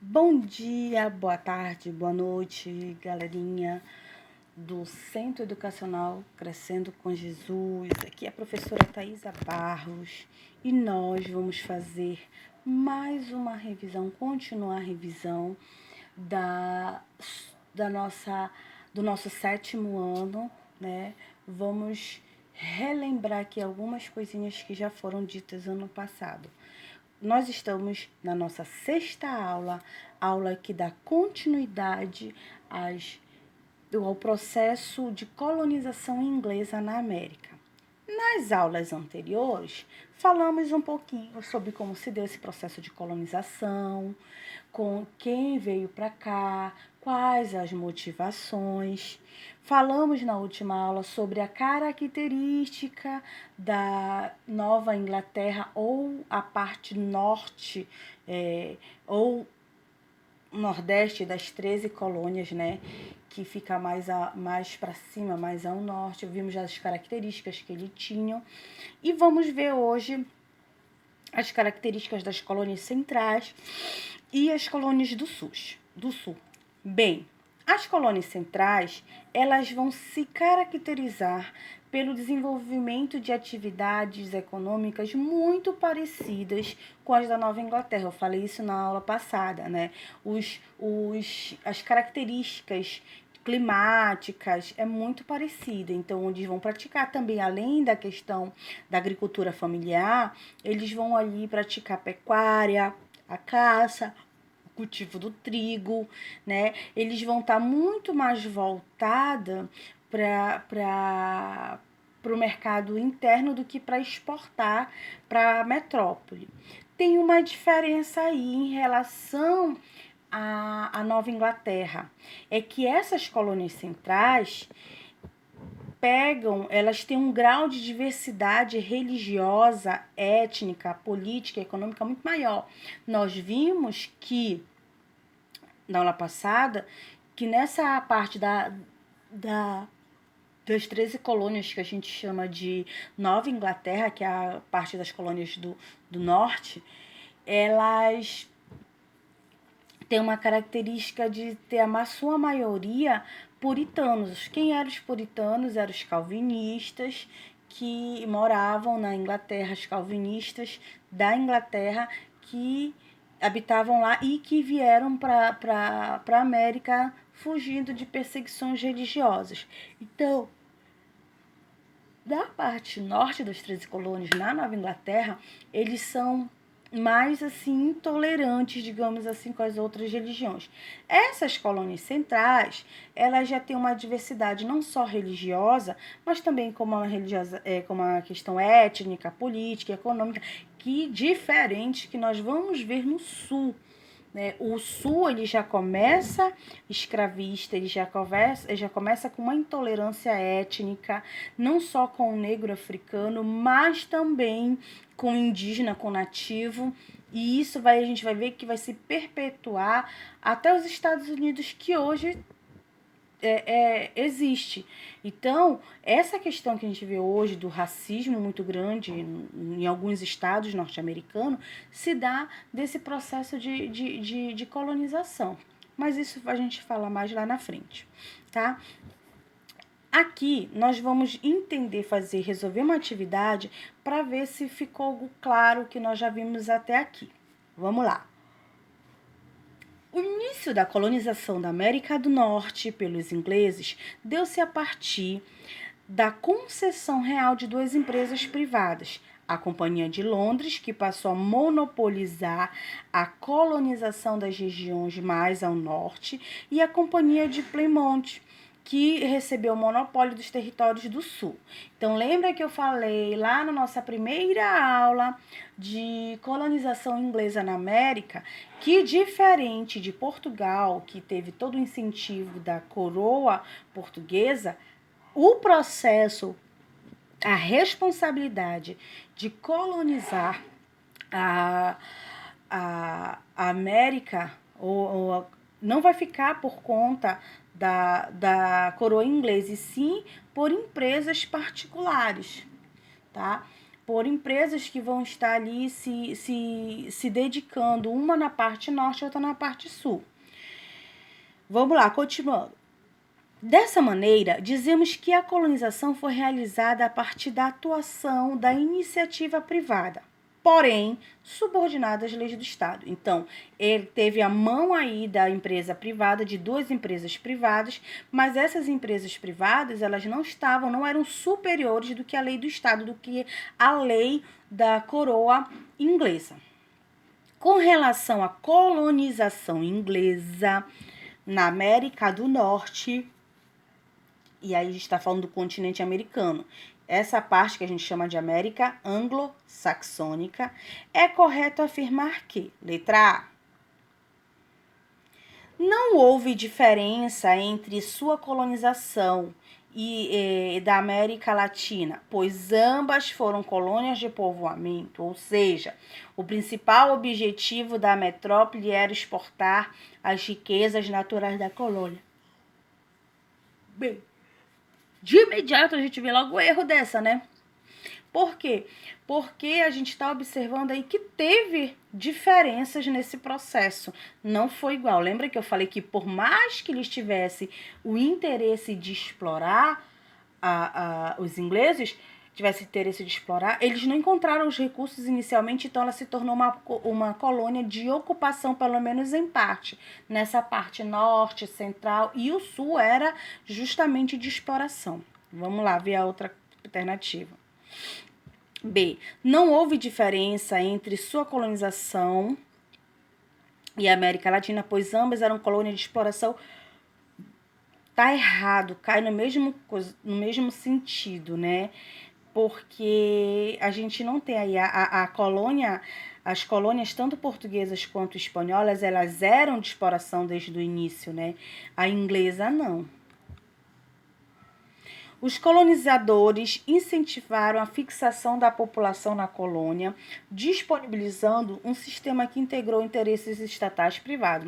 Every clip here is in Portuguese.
Bom dia, boa tarde, boa noite, galerinha do Centro Educacional Crescendo com Jesus. Aqui é a professora Thaisa Barros e nós vamos fazer mais uma revisão, continuar a revisão da, do nosso sétimo ano, né? Vamos relembrar aqui algumas coisinhas que já foram ditas ano passado. Nós estamos na nossa sexta aula que dá continuidade ao processo de colonização inglesa na América. Nas aulas anteriores, falamos um pouquinho sobre como se deu esse processo de colonização, com quem veio para cá, quais as motivações. Falamos na última aula sobre a característica da Nova Inglaterra ou a parte norte ou nordeste das 13 colônias, né? Que fica mais para cima, mais ao norte. Vimos as características que ele tinha. E vamos ver hoje as características das colônias centrais e as colônias do sul. Bem, as colônias centrais, elas vão se caracterizar pelo desenvolvimento de atividades econômicas muito parecidas com as da Nova Inglaterra. Eu falei isso na aula passada, né? As características climáticas é muito parecida. Então, onde vão praticar também, além da questão da agricultura familiar, eles vão ali praticar pecuária, a caça, o cultivo do trigo, né? Eles vão estar muito mais voltada para o mercado interno do que para exportar para a metrópole. Tem uma diferença aí em relação à Nova Inglaterra, é que essas colônias centrais elas têm um grau de diversidade religiosa, étnica, política, econômica muito maior. Nós vimos que, na aula passada, que nessa parte das 13 colônias que a gente chama de Nova Inglaterra, que é a parte das colônias do norte, elas têm uma característica de ter a sua maioria puritanos. Quem eram os puritanos? Eram os calvinistas que moravam na Inglaterra, os calvinistas da Inglaterra que habitavam lá e que vieram para a América fugindo de perseguições religiosas. Então, da parte norte das 13 colônias, na Nova Inglaterra, eles são mais assim intolerantes, digamos assim, com as outras religiões. Essas colônias centrais, elas já têm uma diversidade não só religiosa, mas também como como a questão étnica, política, econômica, que diferente que nós vamos ver no sul. O sul ele já começa escravista, ele já começa com uma intolerância étnica, não só com o negro africano, mas também com o indígena, com o nativo. E isso a gente vai ver que vai se perpetuar até os Estados Unidos, que hoje existe. Então, essa questão que a gente vê hoje do racismo muito grande em alguns estados norte-americanos se dá desse processo de colonização. Mas isso a gente fala mais lá na frente, tá? Aqui nós vamos resolver uma atividade para ver se ficou algo claro que nós já vimos até aqui. Vamos lá. O início da colonização da América do Norte pelos ingleses deu-se a partir da concessão real de duas empresas privadas, a Companhia de Londres, que passou a monopolizar a colonização das regiões mais ao norte, e a Companhia de Plymouth, que recebeu o monopólio dos territórios do sul. Então, lembra que eu falei lá na nossa primeira aula de colonização inglesa na América, que diferente de Portugal, que teve todo o incentivo da coroa portuguesa, o processo, a responsabilidade de colonizar a América não vai ficar por conta da coroa inglesa, e sim por empresas particulares, tá? por empresas que vão estar ali se dedicando, uma na parte norte e outra na parte sul. Vamos lá, continuando. Dessa maneira, dizemos que a colonização foi realizada a partir da atuação da iniciativa privada, porém subordinada às leis do Estado. Então, ele teve a mão aí da empresa privada, de duas empresas privadas, mas essas empresas privadas, elas não eram superiores do que a lei do Estado, do que a lei da coroa inglesa. Com relação à colonização inglesa na América do Norte, e aí a gente está falando do continente americano, essa parte que a gente chama de América anglo-saxônica, é correto afirmar que, letra A, não houve diferença entre sua colonização e da América Latina, pois ambas foram colônias de povoamento, ou seja, o principal objetivo da metrópole era exportar as riquezas naturais da colônia. Bem, de imediato a gente vê logo o erro dessa, né? Por quê? Porque a gente está observando aí que teve diferenças nesse processo. Não foi igual. Lembra que eu falei que por mais que eles tivessem o interesse de explorar, os ingleses tivessem interesse de explorar, eles não encontraram os recursos inicialmente, então ela se tornou uma colônia de ocupação, pelo menos em parte. Nessa parte norte, central, e o sul era justamente de exploração. Vamos lá ver a outra alternativa. B. Não houve diferença entre sua colonização e a América Latina, pois ambas eram colônias de exploração. Tá errado, cai no mesmo sentido, né? Porque a gente não tem aí a colônia, as colônias tanto portuguesas quanto espanholas, elas eram de exploração desde o início, né? A inglesa não. Os colonizadores incentivaram a fixação da população na colônia, disponibilizando um sistema que integrou interesses estatais privados.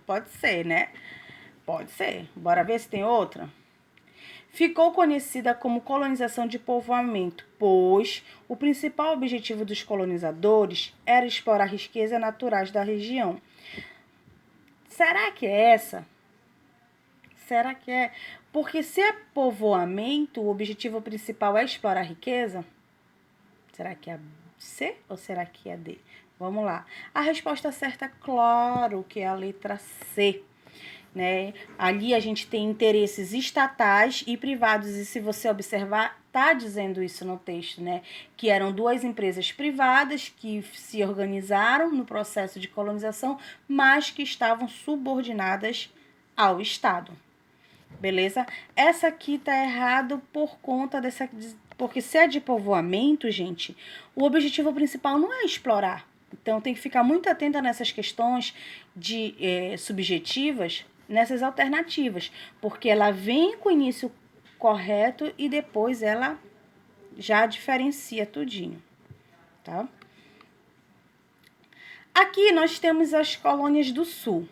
Pode ser, né? Pode ser. Bora ver se tem outra. Ficou conhecida como colonização de povoamento, pois o principal objetivo dos colonizadores era explorar riquezas naturais da região. Será que é essa? Será que é? Porque se é povoamento, o objetivo principal é explorar riqueza? Será que é C ou será que é D? Vamos lá. A resposta certa, claro, que é a letra C. Né? Ali a gente tem interesses estatais e privados, e se você observar, tá dizendo isso no texto, né? Que eram duas empresas privadas que se organizaram no processo de colonização, mas que estavam subordinadas ao Estado. Beleza? Essa aqui tá errado por conta dessa... Porque se é de povoamento, gente, o objetivo principal não é explorar. Então, tem que ficar muito atenta nessas questões de subjetivas, nessas alternativas, porque ela vem com o início correto e depois ela já diferencia tudinho, tá? Aqui nós temos as colônias do sul.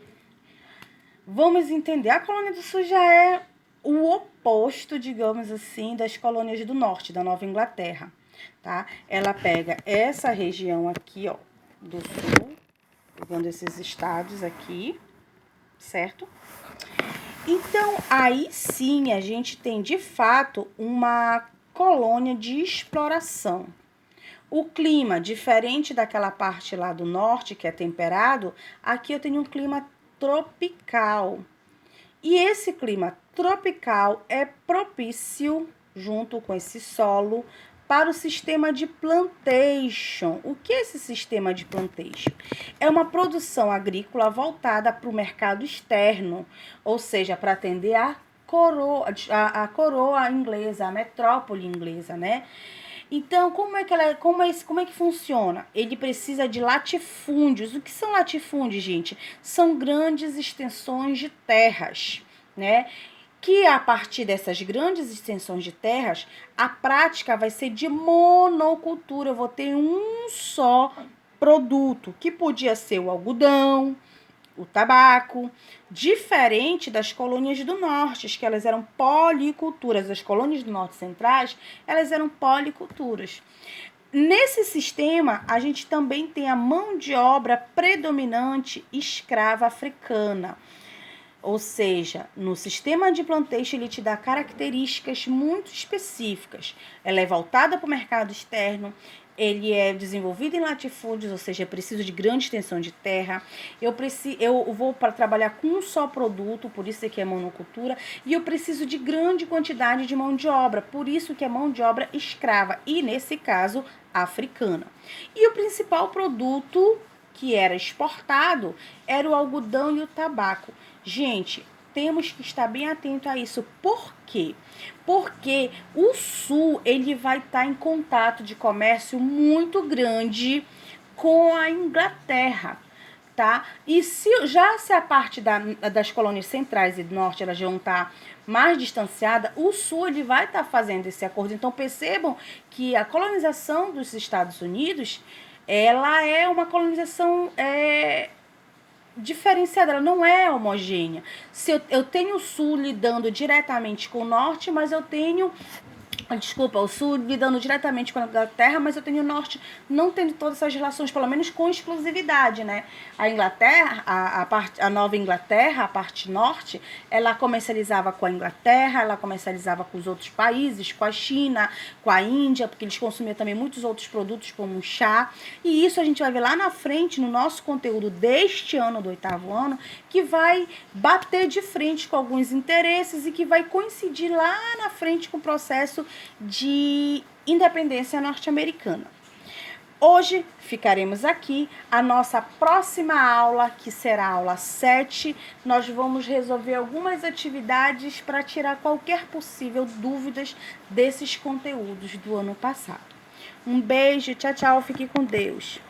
Vamos entender, a colônia do sul já é o oposto, digamos assim, das colônias do norte, da Nova Inglaterra, tá? Ela pega essa região aqui, ó, do sul, pegando esses estados aqui, certo? Então, aí sim a gente tem, de fato, uma colônia de exploração. O clima, diferente daquela parte lá do norte, que é temperado, aqui eu tenho um clima tropical. E esse clima tropical é propício, junto com esse solo, para o sistema de plantation. O que é esse sistema de plantation? É uma produção agrícola voltada para o mercado externo, ou seja, para atender a coroa inglesa, a metrópole inglesa, né? Então, como é que funciona? Ele precisa de latifúndios. O que são latifúndios, gente? São grandes extensões de terras, né? Que a partir dessas grandes extensões de terras, a prática vai ser de monocultura. Eu vou ter um só produto, que podia ser o algodão, o tabaco, diferente das colônias do norte, que elas eram policulturas. As colônias do norte centrais, elas eram policulturas. Nesse sistema, a gente também tem a mão de obra predominante escrava africana. Ou seja, no sistema de plantation ele te dá características muito específicas. Ela é voltada para o mercado externo, ele é desenvolvido em latifúndios, ou seja, é preciso de grande extensão de terra. Eu vou para trabalhar com um só produto, por isso que é monocultura, e eu preciso de grande quantidade de mão de obra, por isso que é mão de obra escrava, e nesse caso, africana. E o principal produto que era exportado era o algodão e o tabaco. Gente, temos que estar bem atento a isso. Por quê? Porque o Sul ele vai estar em contato de comércio muito grande com a Inglaterra, tá? E se a parte das colônias centrais e do norte elas vão estar mais distanciada, o Sul ele vai estar fazendo esse acordo. Então percebam que a colonização dos Estados Unidos ela é uma colonização diferenciada, ela não é homogênea. Se eu tenho o Sul lidando diretamente com o Norte, mas eu tenho o Sul lidando diretamente com a Inglaterra, mas eu tenho o Norte não tendo todas essas relações, pelo menos com exclusividade, né? A Inglaterra, a Nova Inglaterra, a parte norte, ela comercializava com a Inglaterra, ela comercializava com os outros países, com a China, com a Índia, porque eles consumiam também muitos outros produtos, como o chá. E isso a gente vai ver lá na frente, no nosso conteúdo deste ano, do 8º ano, que vai bater de frente com alguns interesses e que vai coincidir lá na frente com o processo de independência norte-americana. Hoje ficaremos aqui. A nossa próxima aula, que será a aula 7, nós vamos resolver algumas atividades para tirar qualquer possível dúvidas desses conteúdos do ano passado. Um beijo, tchau, tchau, fique com Deus.